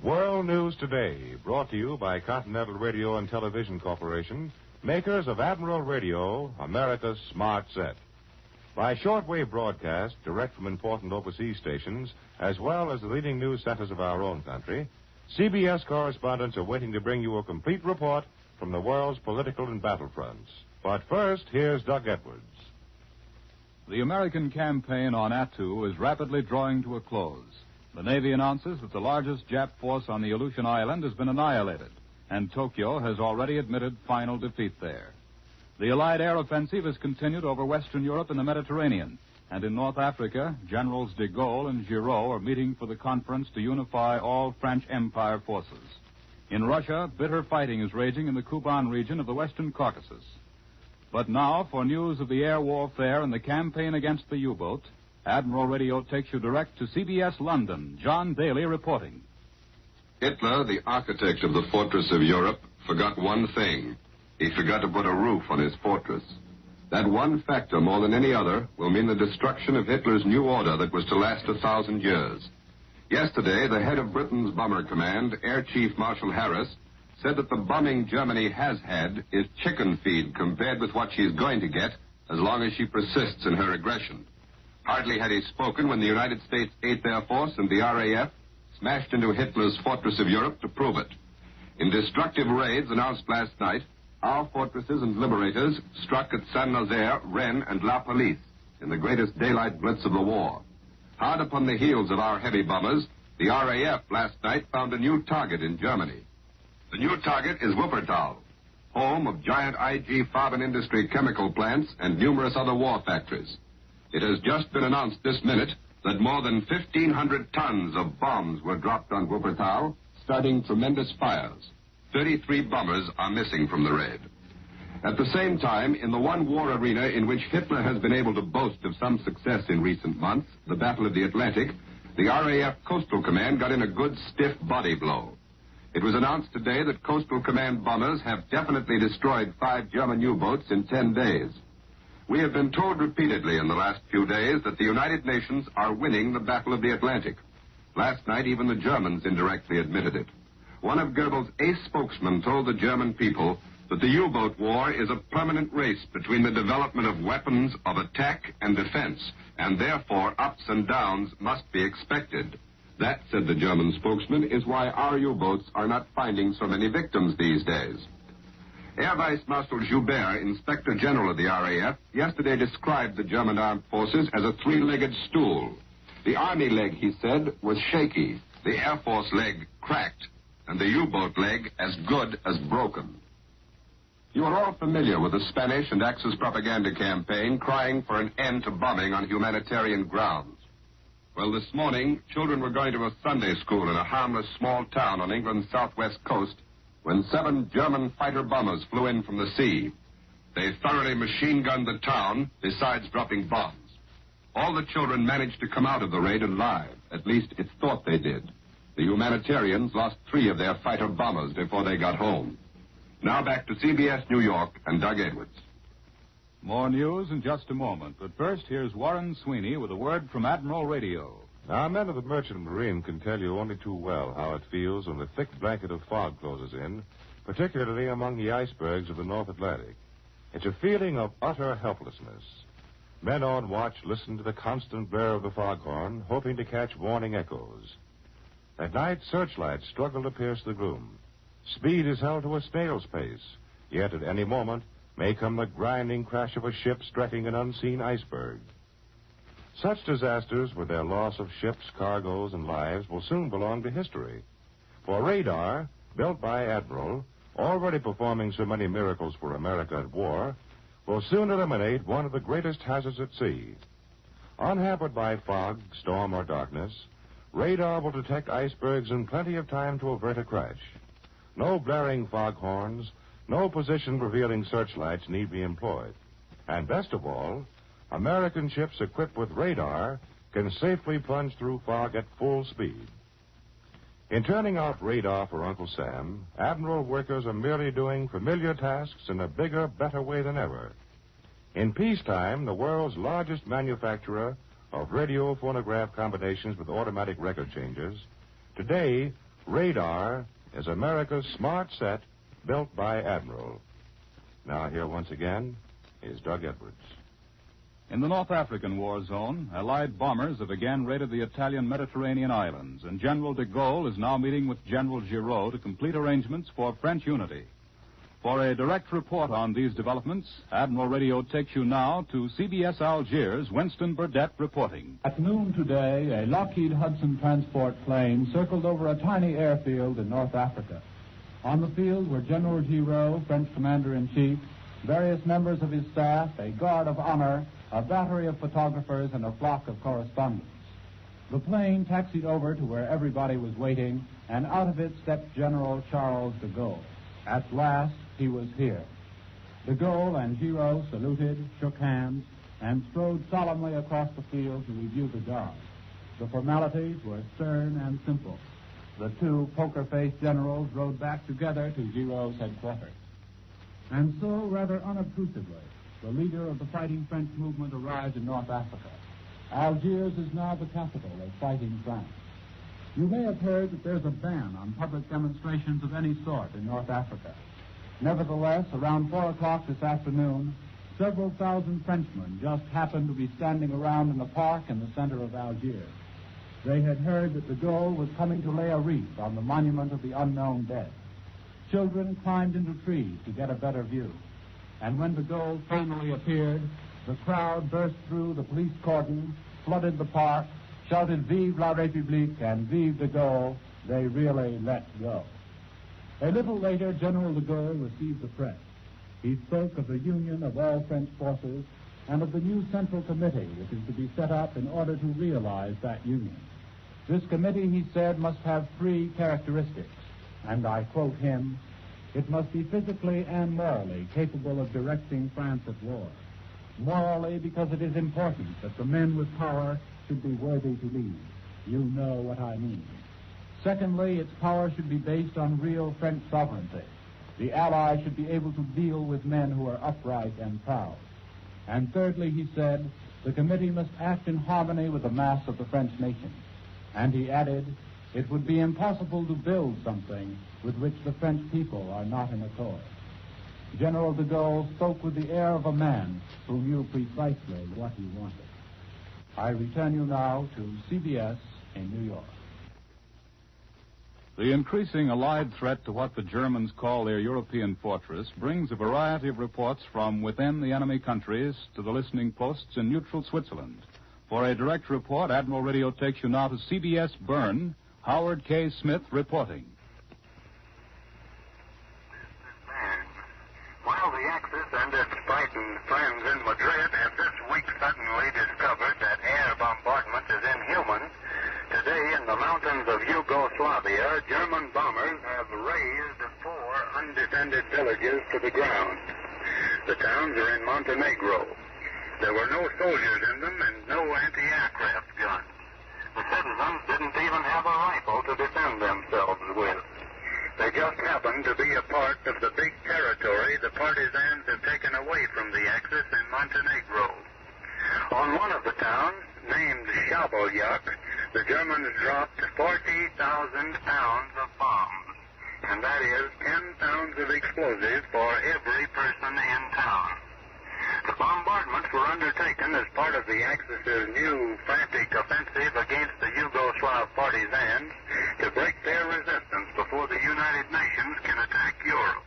World News Today, brought to you by Continental Radio and Television Corporation, makers of Admiral Radio, America's smart set. By shortwave broadcast, direct from important overseas stations, as well as the leading news centers of our own country, CBS correspondents are waiting to bring you a complete report from the world's political and battlefronts. But first, here's Doug Edwards. The American campaign on Attu is rapidly drawing to a close. The Navy announces that the largest Jap force on the Aleutian Island has been annihilated, and Tokyo has already admitted final defeat there. The Allied air offensive has continued over Western Europe and the Mediterranean, and in North Africa, Generals de Gaulle and Giraud are meeting for the conference to unify all French Empire forces. In Russia, bitter fighting is raging in the Kuban region of the Western Caucasus. But now, for news of the air warfare and the campaign against the U-boat, Admiral Radio takes you direct to CBS London. John Daly reporting. Hitler, the architect of the fortress of Europe, forgot one thing. He forgot to put a roof on his fortress. That one factor, more than any other, will mean the destruction of Hitler's new order that was to last 1,000 years. Yesterday, the head of Britain's bomber command, Air Chief Marshal Harris, said that the bombing Germany has had is chicken feed compared with what she's going to get as long as she persists in her aggression. Hardly had he spoken when the United States 8th Air Force and the RAF smashed into Hitler's fortress of Europe to prove it. In destructive raids announced last night, our fortresses and liberators struck at Saint-Nazaire, Rennes, and La Police in the greatest daylight blitz of the war. Hard upon the heels of our heavy bombers, the RAF last night found a new target in Germany. The new target is Wuppertal, home of giant IG Farben Industry chemical plants and numerous other war factories. It has just been announced this minute that more than 1,500 tons of bombs were dropped on Wuppertal, starting tremendous fires. 33 bombers are missing from the raid. At the same time, in the one war arena in which Hitler has been able to boast of some success in recent months, the Battle of the Atlantic, the RAF Coastal Command got in a good stiff body blow. It was announced today that Coastal Command bombers have definitely destroyed 5 German U-boats in 10 days. We have been told repeatedly in the last few days that the United Nations are winning the Battle of the Atlantic. Last night, even the Germans indirectly admitted it. One of Goebbels' ace spokesmen told the German people that the U-boat war is a permanent race between the development of weapons of attack and defense, and therefore ups and downs must be expected. That, said the German spokesman, is why our U-boats are not finding so many victims these days. Air Vice Marshal Joubert, Inspector General of the RAF, yesterday described the German armed forces as a 3-legged stool. The Army leg, he said, was shaky, the Air Force leg cracked, and the U-boat leg as good as broken. You are all familiar with the Spanish and Axis propaganda campaign crying for an end to bombing on humanitarian grounds. Well, this morning, children were going to a Sunday school in a harmless small town on England's southwest coast when 7 German fighter bombers flew in from the sea. They thoroughly machine-gunned the town, besides dropping bombs. All the children managed to come out of the raid alive. At least it's thought they did. The humanitarians lost 3 of their fighter bombers before they got home. Now back to CBS New York and Doug Edwards. More news in just a moment, but first here's Warren Sweeney with a word from Admiral Radio. Our men of the Merchant Marine can tell you only too well how it feels when the thick blanket of fog closes in, particularly among the icebergs of the North Atlantic. It's a feeling of utter helplessness. Men on watch listen to the constant blare of the foghorn, hoping to catch warning echoes. At night, searchlights struggle to pierce the gloom. Speed is held to a snail's pace, yet at any moment may come the grinding crash of a ship striking an unseen iceberg. Such disasters, with their loss of ships, cargoes, and lives, will soon belong to history. For radar, built by Admiral, already performing so many miracles for America at war, will soon eliminate one of the greatest hazards at sea. Unhampered by fog, storm, or darkness, radar will detect icebergs in plenty of time to avert a crash. No blaring foghorns, no position-revealing searchlights need be employed. And best of all, American ships equipped with radar can safely plunge through fog at full speed. In turning off radar for Uncle Sam, Admiral workers are merely doing familiar tasks in a bigger, better way than ever. In peacetime, the world's largest manufacturer of radio phonograph combinations with automatic record changers, today Radar is America's smart set built by Admiral. Now here once again is Doug Edwards. In the North African war zone, Allied bombers have again raided the Italian Mediterranean islands, and General de Gaulle is now meeting with General Giraud to complete arrangements for French unity. For a direct report on these developments, Admiral Radio takes you now to CBS Algiers' Winston Burdett reporting. At noon today, a Lockheed Hudson transport plane circled over a tiny airfield in North Africa. On the field were General Giraud, French Commander-in-Chief, various members of his staff, a guard of honor, a battery of photographers, and a flock of correspondents. The plane taxied over to where everybody was waiting, and out of it stepped General Charles de Gaulle. At last, he was here. De Gaulle and Giraud saluted, shook hands, and strode solemnly across the field to review the guard. The formalities were stern and simple. The two poker-faced generals rode back together to Giraud's headquarters. And so, rather unobtrusively, the leader of the fighting French movement arrived in North Africa. Algiers is now the capital of fighting France. You may have heard that there's a ban on public demonstrations of any sort in North Africa. Nevertheless, around 4 o'clock this afternoon, several thousand Frenchmen just happened to be standing around in a park in the center of Algiers. They had heard that de Gaulle was coming to lay a wreath on the monument of the unknown dead. Children climbed into trees to get a better view. And when de Gaulle finally appeared, the crowd burst through the police cordon, flooded the park, shouted Vive la République and Vive de Gaulle. They really let go. A little later, General de Gaulle received the press. He spoke of the union of all French forces and of the new Central Committee which is to be set up in order to realize that union. This committee, he said, must have 3 characteristics, and I quote him, "It must be physically and morally capable of directing France at war. Morally, because it is important that the men with power should be worthy to lead. You know what I mean. Secondly, its power should be based on real French sovereignty. The Allies should be able to deal with men who are upright and proud. And thirdly, he said, the committee must act in harmony with the mass of the French nation." And he added, "It would be impossible to build something with which the French people are not in accord." General de Gaulle spoke with the air of a man who knew precisely what he wanted. I return you now to CBS in New York. The increasing Allied threat to what the Germans call their European fortress brings a variety of reports from within the enemy countries to the listening posts in neutral Switzerland. For a direct report, Admiral Radio takes you now to CBS Bern, Howard K. Smith reporting. While the Axis and its fighting friends in Madrid have this week suddenly discovered that air bombardment is inhuman, today in the mountains of Yugoslavia, German bombers have razed 4 undefended villages to the ground. The towns are in Montenegro. There were no soldiers in them and no anti-aircraft guns. The citizens didn't even have a rifle to defend themselves with. They just happened to be a part of the big territory the partisans have taken away from the Axis in Montenegro. On one of the towns, named Schabolyak, the Germans dropped 40,000 pounds of bombs, and that is 10 pounds of explosives for every person in town. The bombardments were undertaken as part of the Axis' new frantic offensive against the Yugoslav partisans to break their resistance before the United Nations can attack Europe.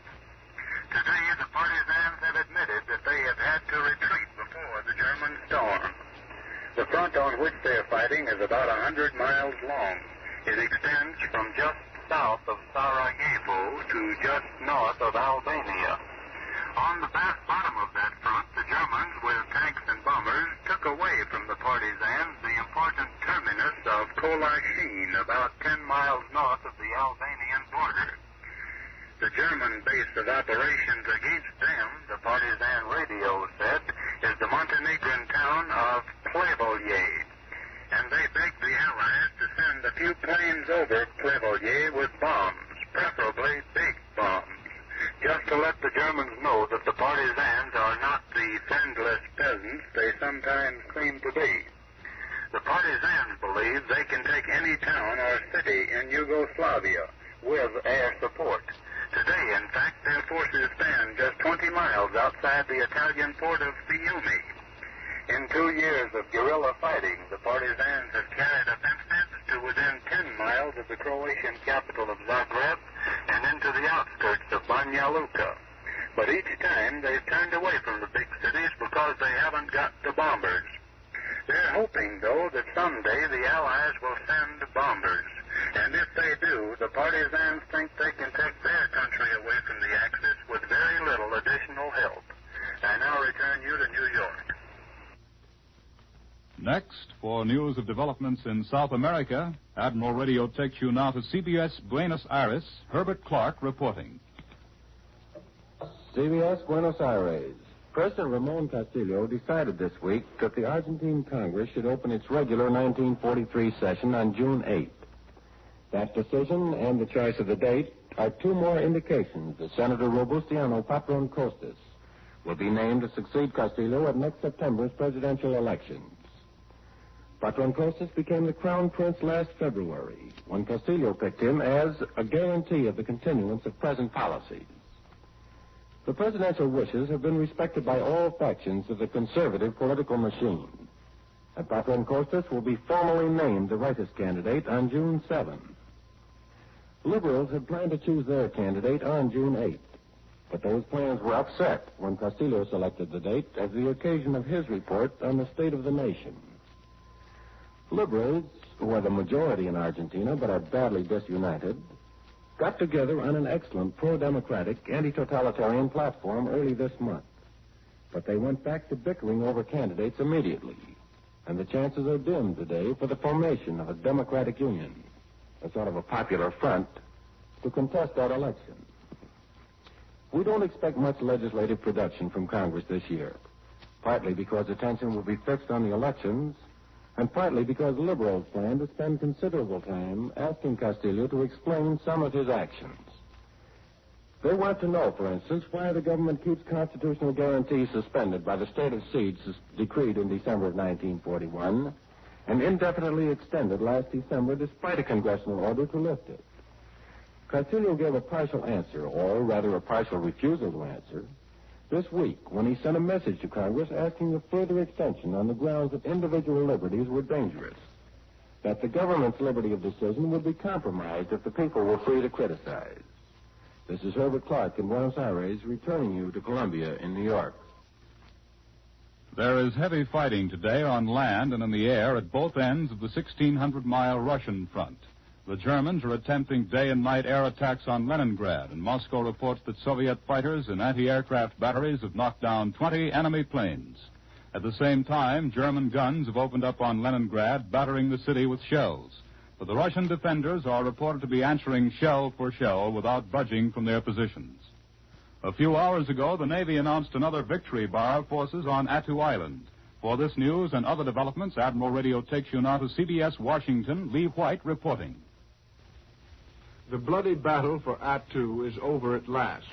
Today, the partisans have admitted that they have had to retreat before the German storm. The front on which they are fighting is about 100 miles long. It extends from just south of Sarajevo to just north of Albania. On the bottom of that front, the Germans, with tanks and bombers, took away from the partisans the important terminus of Kolashin, about 10 miles north of the Albanian border. The German base of operations against them, the partisan radio said, is the Montenegrin town of Plevolje. And they begged the Allies to send a few planes over Plevolje with bombs, preferably big bombs, just to let the Germans know that the partisans are not the friendless peasants they sometimes claim to be. The partisans believe believe they can take any town or city in Yugoslavia with air support. Today, in fact, their forces stand just 20 miles outside the Italian port of Fiume. In 2 years of guerrilla fighting, the partisans have carried offensives to within 10 miles of the Croatian capital of Zagreb and into the outskirts of Banja Luka. But each time they've turned away from the big cities because they haven't got the bombers. They're hoping, though, that someday the Allies will send bombers. And if they do, the partisans think they can take their country away from the Axis with very little additional help. I now return you to New York. Next, for news of developments in South America, Admiral Radio takes you now to CBS Buenos Aires. Herbert Clark reporting. CBS Buenos Aires. President Ramon Castillo decided this week that the Argentine Congress should open its regular 1943 session on June 8th. That decision and the choice of the date are two more indications that Senator Robustiano Patron Costas will be named to succeed Castillo at next September's presidential elections. Patron Costas became the Crown Prince last February when Castillo picked him as a guarantee of the continuance of present policies. The presidential wishes have been respected by all factions of the conservative political machine. And Patron Costas will be formally named the rightist candidate on June 7. Liberals had planned to choose their candidate on June 8th, but those plans were upset when Castillo selected the date as the occasion of his report on the state of the nation. Liberals, who are the majority in Argentina but are badly disunited, got together on an excellent pro-democratic, anti-totalitarian platform early this month. But they went back to bickering over candidates immediately, and the chances are dim today for the formation of a democratic union, a sort of a popular front, to contest that election. We don't expect much legislative production from Congress this year, partly because attention will be fixed on the elections, and partly because liberals plan to spend considerable time asking Castillo to explain some of his actions. They want to know, for instance, why the government keeps constitutional guarantees suspended by the state of siege decreed in December of 1941 and indefinitely extended last December despite a congressional order to lift it. Castillo gave a partial answer, or rather a partial refusal to answer, this week when he sent a message to Congress asking a further extension on the grounds that individual liberties were dangerous, that the government's liberty of decision would be compromised if the people were free to criticize. This is Herbert Clark in Buenos Aires, returning you to Columbia in New York. There is heavy fighting today on land and in the air at both ends of the 1,600-mile Russian front. The Germans are attempting day and night air attacks on Leningrad, and Moscow reports that Soviet fighters and anti-aircraft batteries have knocked down 20 enemy planes. At the same time, German guns have opened up on Leningrad, battering the city with shells. But the Russian defenders are reported to be answering shell for shell without budging from their positions. A few hours ago, the Navy announced another victory by our forces on Attu Island. For this news and other developments, Admiral Radio takes you now to CBS Washington. Lee White reporting. The bloody battle for Attu is over at last.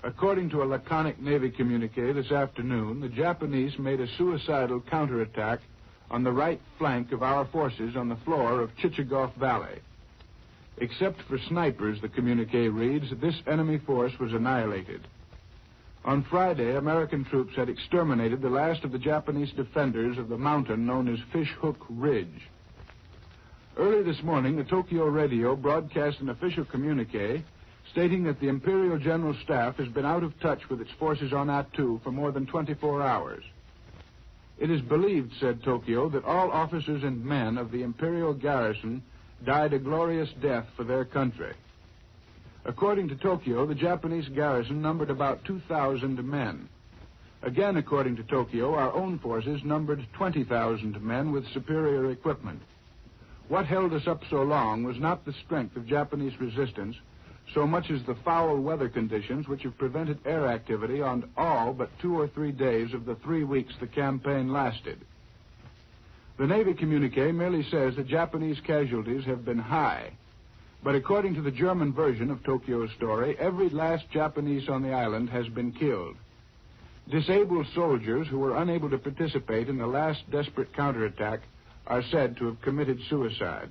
According to a laconic Navy communique this afternoon, the Japanese made a suicidal counterattack on the right flank of our forces on the floor of Chichagof Valley. Except for snipers, the communique reads, this enemy force was annihilated. On Friday, American troops had exterminated the last of the Japanese defenders of the mountain known as Fish Hook Ridge. Early this morning, the Tokyo radio broadcast an official communique stating that the Imperial General Staff has been out of touch with its forces on Attu for more than 24 hours. It is believed, said Tokyo, that all officers and men of the Imperial garrison died a glorious death for their country. According to Tokyo, the Japanese garrison numbered about 2,000 men. Again, according to Tokyo, our own forces numbered 20,000 men with superior equipment. What held us up so long was not the strength of Japanese resistance, so much as the foul weather conditions which have prevented air activity on all but 2 or 3 days of the 3 weeks the campaign lasted. The Navy communique merely says that Japanese casualties have been high, but according to the German version of Tokyo's story, every last Japanese on the island has been killed. Disabled soldiers who were unable to participate in the last desperate counterattack are said to have committed suicide.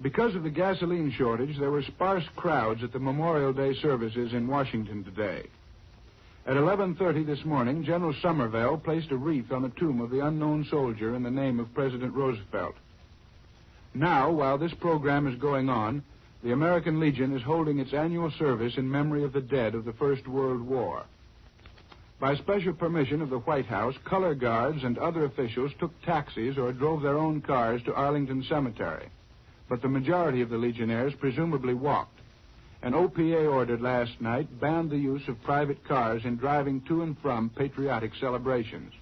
Because of the gasoline shortage, there were sparse crowds at the Memorial Day services in Washington today. At 11:30 this morning, General Somervell placed a wreath on the tomb of the unknown soldier in the name of President Roosevelt. Now, while this program is going on, the American Legion is holding its annual service in memory of the dead of the First World War. By special permission of the White House, color guards and other officials took taxis or drove their own cars to Arlington Cemetery. But the majority of the Legionnaires presumably walked. An OPA order last night banned the use of private cars in driving to and from patriotic celebrations.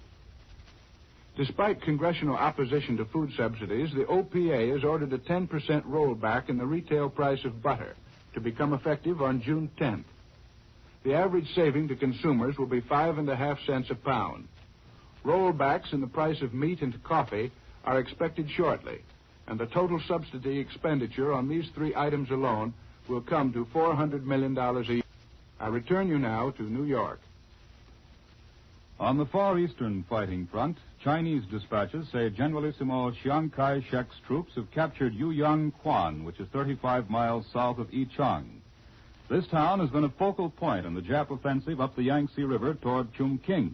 Despite congressional opposition to food subsidies, the OPA has ordered a 10% rollback in the retail price of butter to become effective on June 10th. The average saving to consumers will be 5.5 cents a pound. Rollbacks in the price of meat and coffee are expected shortly, and the total subsidy expenditure on these three items alone will come to $400 million a year. I return you now to New York. On the Far Eastern fighting front, Chinese dispatches say Generalissimo Chiang Kai-shek's troops have captured Yuyang Quan, which is 35 miles south of Yichang. This town has been a focal point in the Jap offensive up the Yangtze River toward Chongqing.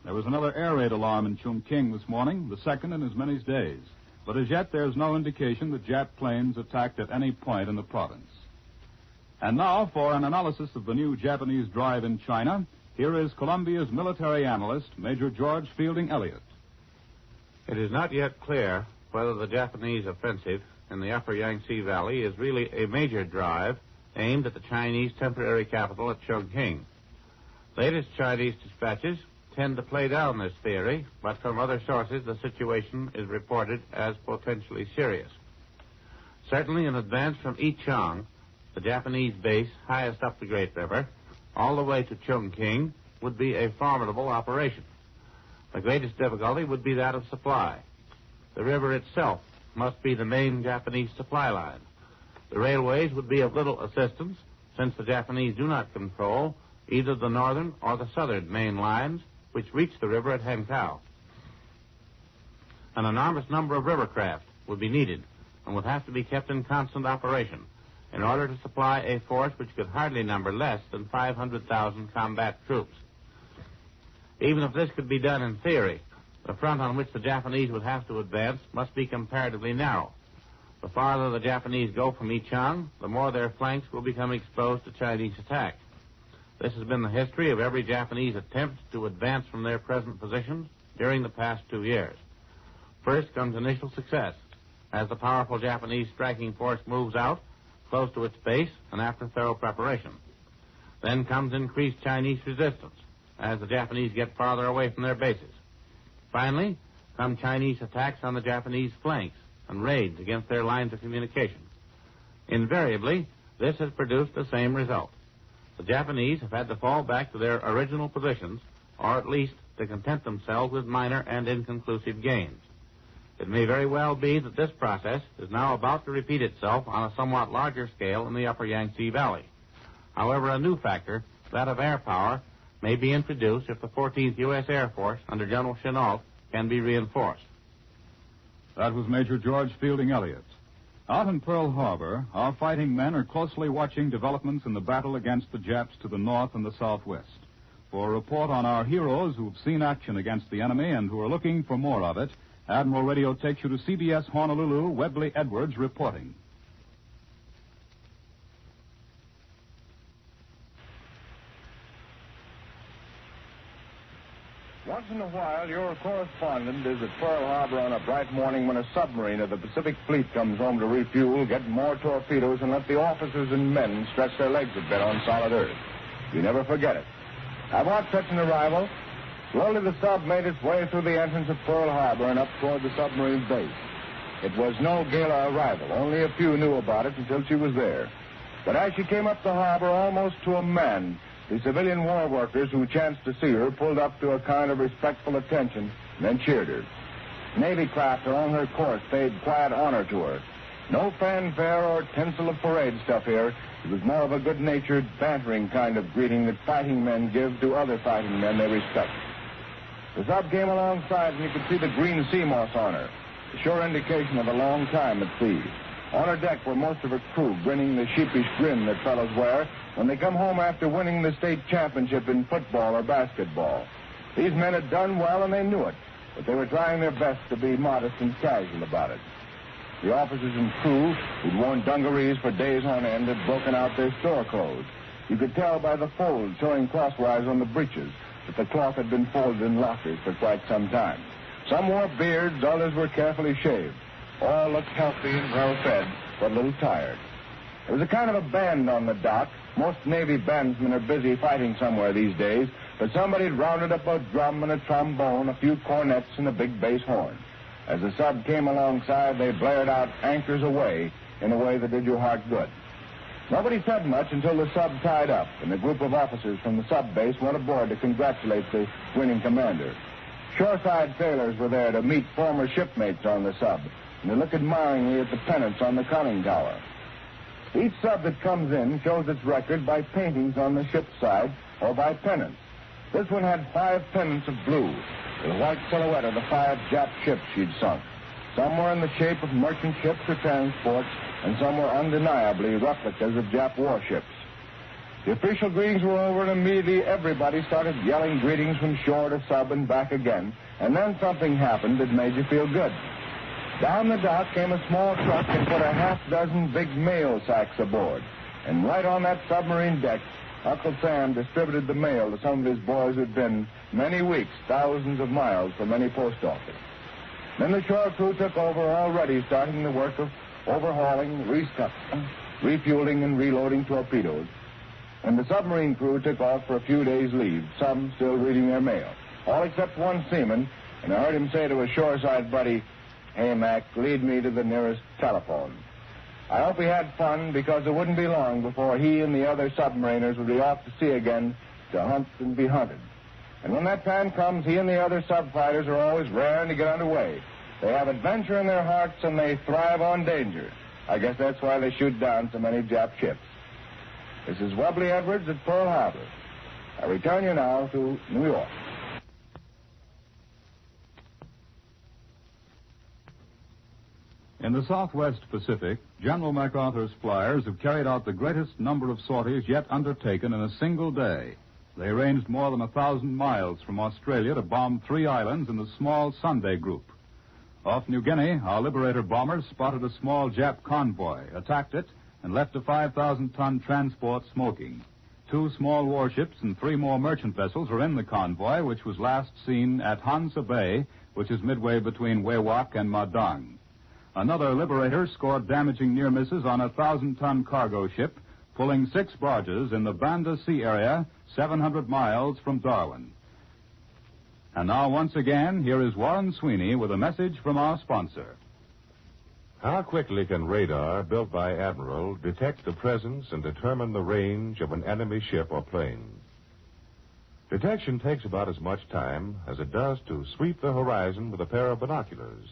There was another air raid alarm in Chongqing this morning, the second in as many days. But as yet, there's no indication that Jap planes attacked at any point in the province. And now, for an analysis of the new Japanese drive in China, here is Columbia's military analyst, Major George Fielding Elliott. It is not yet clear whether the Japanese offensive in the upper Yangtze Valley is really a major drive aimed at the Chinese temporary capital at Chongqing. Latest Chinese dispatches tend to play down this theory, but from other sources the situation is reported as potentially serious. Certainly in advance from Yichang, the Japanese base highest up the Great River, all the way to Chongqing, would be a formidable operation. The greatest difficulty would be that of supply. The river itself must be the main Japanese supply line. The railways would be of little assistance, since the Japanese do not control either the northern or the southern main lines, which reach the river at Hankow. An enormous number of river craft would be needed and would have to be kept in constant operation in order to supply a force which could hardly number less than 500,000 combat troops. Even if this could be done in theory, the front on which the Japanese would have to advance must be comparatively narrow. The farther the Japanese go from Yichang, the more their flanks will become exposed to Chinese attack. This has been the history of every Japanese attempt to advance from their present positions during the past 2 years. First comes initial success, as the powerful Japanese striking force moves out close to its base and after thorough preparation. Then comes increased Chinese resistance, as the Japanese get farther away from their bases. Finally, come Chinese attacks on the Japanese flanks and raids against their lines of communication. Invariably, this has produced the same result. The Japanese have had to fall back to their original positions, or at least to content themselves with minor and inconclusive gains. It may very well be that this process is now about to repeat itself on a somewhat larger scale in the upper Yangtze Valley. However, a new factor, that of air power, may be introduced if the 14th U.S. Air Force under General Chennault can be reinforced. That was Major George Fielding Elliott. Out in Pearl Harbor, our fighting men are closely watching developments in the battle against the Japs to the north and the southwest. For a report on our heroes who've seen action against the enemy and who are looking for more of it, Admiral Radio takes you to CBS Honolulu, Webley Edwards reporting. Once in a while, your correspondent is at Pearl Harbor on a bright morning when a submarine of the Pacific Fleet comes home to refuel, get more torpedoes, and let the officers and men stretch their legs a bit on solid earth. You never forget it. I watched such an arrival. Slowly the sub made its way through the entrance of Pearl Harbor and up toward the submarine base. It was no gala arrival. Only a few knew about it until she was there. But as she came up the harbor almost to a man, the civilian war workers who chanced to see her pulled up to a kind of respectful attention and then cheered her. Navy craft along her course paid quiet honor to her. No fanfare or tinsel of parade stuff here. It was more of a good-natured, bantering kind of greeting that fighting men give to other fighting men they respect. The sub came alongside, and you could see the green sea moss on her, a sure indication of a long time at sea. On her deck were most of her crew, grinning the sheepish grin that fellows wear when they come home after winning the state championship in football or basketball. These men had done well, and they knew it, but they were trying their best to be modest and casual about it. The officers and crew, who'd worn dungarees for days on end, had broken out their store clothes. You could tell by the folds showing crosswise on the breeches that the cloth had been folded in lockers for quite some time. Some wore beards, others were carefully shaved. All looked healthy and well-fed, but a little tired. There was a kind of a band on the dock. Most Navy bandsmen are busy fighting somewhere these days, but somebody had rounded up a drum and a trombone, a few cornets, and a big bass horn. As the sub came alongside, they blared out "Anchors Aweigh" in a way that did your heart good. Nobody said much until the sub tied up, and a group of officers from the sub base went aboard to congratulate the winning commander. Shoreside sailors were there to meet former shipmates on the sub, and they looked admiringly at the pennants on the conning tower. Each sub that comes in shows its record by paintings on the ship's side or by pennants. This one had 5 pennants of blue, with a white silhouette of the 5 Jap ships she'd sunk. Some were in the shape of merchant ships or transports, and some were undeniably replicas of Jap warships. The official greetings were over, and immediately everybody started yelling greetings from shore to sub and back again, and then something happened that made you feel good. Down the dock came a small truck and put a half-dozen big mail sacks aboard, and right on that submarine deck, Uncle Sam distributed the mail to some of his boys who'd been many weeks, thousands of miles from any post office. Then the shore crew took over, already starting the work of overhauling, restuffing, refueling, and reloading torpedoes. And the submarine crew took off for a few days' leave, some still reading their mail. All except one seaman, and I heard him say to a shoreside buddy, "Hey, Mac, lead me to the nearest telephone." I hope he had fun, because it wouldn't be long before he and the other submariners would be off to sea again to hunt and be hunted. And when that time comes, he and the other sub-fighters are always raring to get underway. They have adventure in their hearts, and they thrive on danger. I guess that's why they shoot down so many Jap ships. This is Webley Edwards at Pearl Harbor. I return you now to New York. In the Southwest Pacific, General MacArthur's flyers have carried out the greatest number of sorties yet undertaken in a single day. They ranged more than 1,000 miles from Australia to bomb 3 islands in the small Sunday group. Off New Guinea, our Liberator bombers spotted a small Jap convoy, attacked it, and left a 5,000-ton transport smoking. 2 small warships and 3 more merchant vessels were in the convoy, which was last seen at Hansa Bay, which is midway between Wewak and Madang. Another Liberator scored damaging near misses on a 1,000-ton cargo ship, pulling 6 barges in the Banda Sea area, 700 miles from Darwin. And now, once again, here is Warren Sweeney with a message from our sponsor. How quickly can radar, built by Admiral, detect the presence and determine the range of an enemy ship or plane? Detection takes about as much time as it does to sweep the horizon with a pair of binoculars.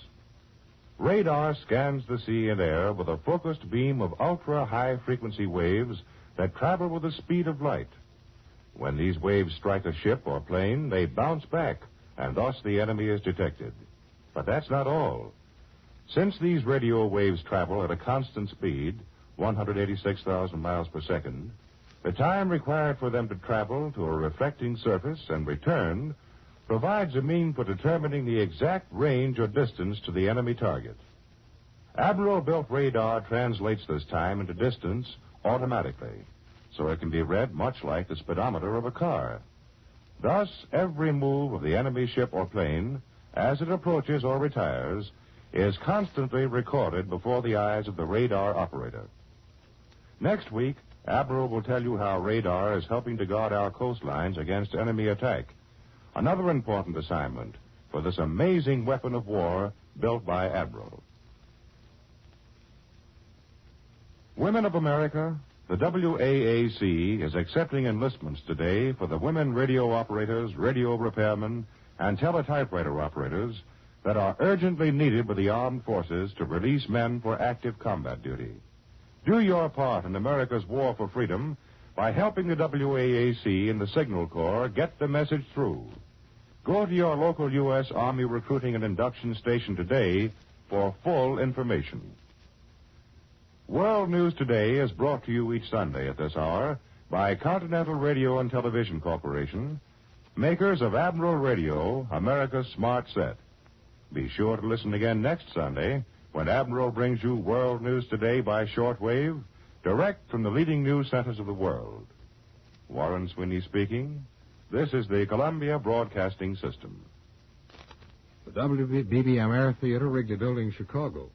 Radar scans the sea and air with a focused beam of ultra-high-frequency waves that travel with the speed of light. When these waves strike a ship or plane, they bounce back, and thus the enemy is detected. But that's not all. Since these radio waves travel at a constant speed, 186,000 miles per second, the time required for them to travel to a reflecting surface and return provides a mean for determining the exact range or distance to the enemy target. Admiral-built radar translates this time into distance automatically, so it can be read much like the speedometer of a car. Thus, every move of the enemy ship or plane, as it approaches or retires, is constantly recorded before the eyes of the radar operator. Next week, Admiral will tell you how radar is helping to guard our coastlines against enemy attack. Another important assignment for this amazing weapon of war built by Admiral. Women of America, the WAAC is accepting enlistments today for the women radio operators, radio repairmen, and teletypewriter operators that are urgently needed by the armed forces to release men for active combat duty. Do your part in America's war for freedom by helping the WAAC and the Signal Corps get the message through. Go to your local U.S. Army recruiting and induction station today for full information. World News Today is brought to you each Sunday at this hour by Continental Radio and Television Corporation, makers of Admiral Radio, America's Smart Set. Be sure to listen again next Sunday when Admiral brings you World News Today by shortwave, direct from the leading news centers of the world. Warren Sweeney speaking. This is the Columbia Broadcasting System. The WBBM Air Theater, Wrigley Building, Chicago.